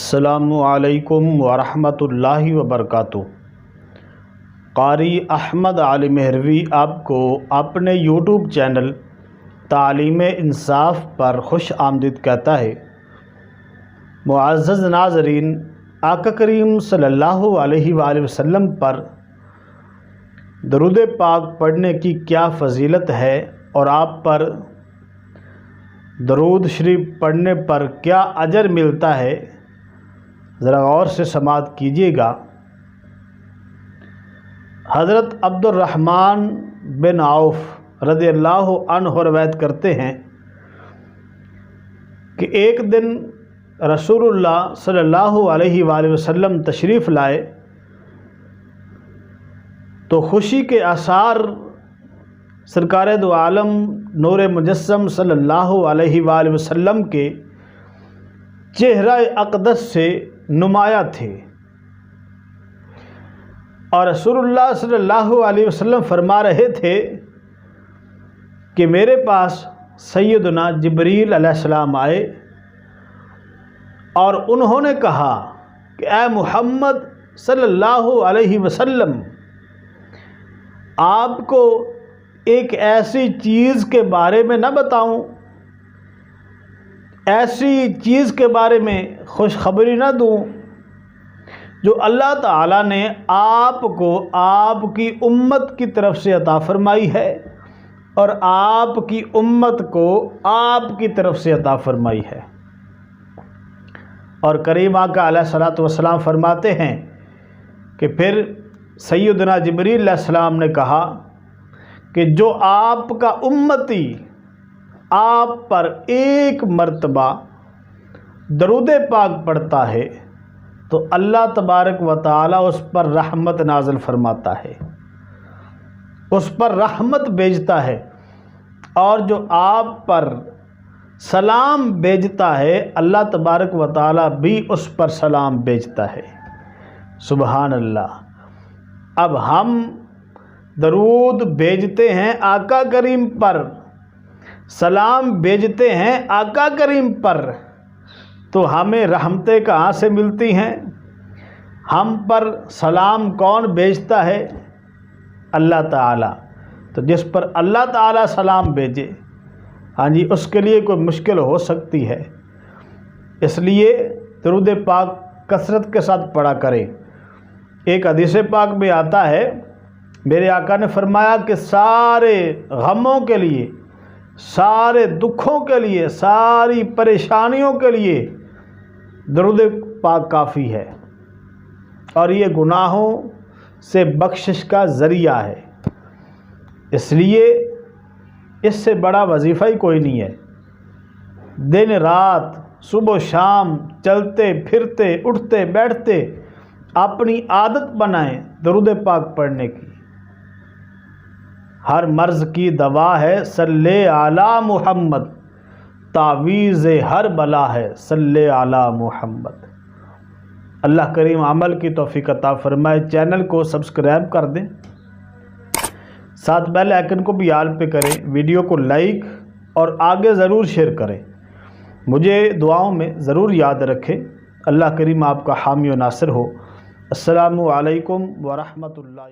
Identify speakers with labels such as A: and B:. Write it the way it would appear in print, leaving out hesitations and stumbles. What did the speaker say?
A: السلام علیکم ورحمۃ اللہ وبرکاتہ۔ قاری احمد علی مہروی آپ کو اپنے یوٹیوب چینل تعلیم انصاف پر خوش آمدید کہتا ہے۔ معزز ناظرین، آقا کریم صلی اللہ علیہ وآلہ وسلم پر درود پاک پڑھنے کی کیا فضیلت ہے اور آپ پر درود شریف پڑھنے پر کیا اجر ملتا ہے، ذرا غور سے سماعت کیجیے گا۔ حضرت عبد الرحمن بن عوف رضی اللہ عنہ روایت کرتے ہیں کہ ایک دن رسول اللہ صلی اللہ علیہ وآلہ وسلم تشریف لائے تو خوشی کے آثار سرکار دو عالم نور مجسم صلی اللہ علیہ وآلہ وسلم کے چہرہ اقدس سے نمایاں تھے، اور رسول اللہ صلی اللہ علیہ وسلم فرما رہے تھے کہ میرے پاس سیدنا جبریل علیہ السلام آئے اور انہوں نے کہا کہ اے محمد صلی اللہ علیہ وسلم، آپ کو ایک ایسی چیز کے بارے میں نہ بتاؤں، ایسی چیز کے بارے میں خوشخبری نہ دوں جو اللہ تعالیٰ نے آپ کو آپ کی امت کی طرف سے عطا فرمائی ہے اور آپ کی امت کو آپ کی طرف سے عطا فرمائی ہے۔ اور کریم آقا علیہ الصلوۃ والسلام فرماتے ہیں کہ پھر سیدنا جبریل علیہ السلام نے کہا کہ جو آپ کا امتی آپ پر ایک مرتبہ درود پاک پڑھتا ہے تو اللہ تبارک و تعالیٰ اس پر رحمت نازل فرماتا ہے، اس پر رحمت بھیجتا ہے، اور جو آپ پر سلام بھیجتا ہے اللہ تبارک و تعالیٰ بھی اس پر سلام بھیجتا ہے۔ سبحان اللہ۔ اب ہم درود بھیجتے ہیں آقا کریم پر، سلام بھیجتے ہیں آقا کریم پر، تو ہمیں رحمتیں کہاں سے ملتی ہیں؟ ہم پر سلام کون بھیجتا ہے؟ اللہ تعالیٰ۔ تو جس پر اللہ تعالیٰ سلام بھیجے، ہاں جی، اس کے لیے کوئی مشکل ہو سکتی ہے؟ اس لیے درود پاک کثرت کے ساتھ پڑھا کریں۔ ایک حدیث پاک میں آتا ہے، میرے آقا نے فرمایا کہ سارے غموں کے لیے، سارے دکھوں کے لیے، ساری پریشانیوں کے لیے درود پاک کافی ہے، اور یہ گناہوں سے بخشش کا ذریعہ ہے۔ اس لیے اس سے بڑا وظیفہ ہی کوئی نہیں ہے۔ دن رات، صبح و شام، چلتے پھرتے اٹھتے بیٹھتے اپنی عادت بنائیں درود پاک پڑھنے کی۔ ہر مرض کی دوا ہے صلی علی محمد، تعویذ ہر بلا ہے صلی علی محمد۔ اللہ کریم عمل کی توفیق عطا فرمائے۔ چینل کو سبسکرائب کر دیں، ساتھ بیل آئیکن کو بھی آل پہ کریں، ویڈیو کو لائک اور آگے ضرور شیئر کریں۔ مجھے دعاؤں میں ضرور یاد رکھیں۔ اللہ کریم آپ کا حامی و ناصر ہو۔ السلام علیکم ورحمۃ اللہ۔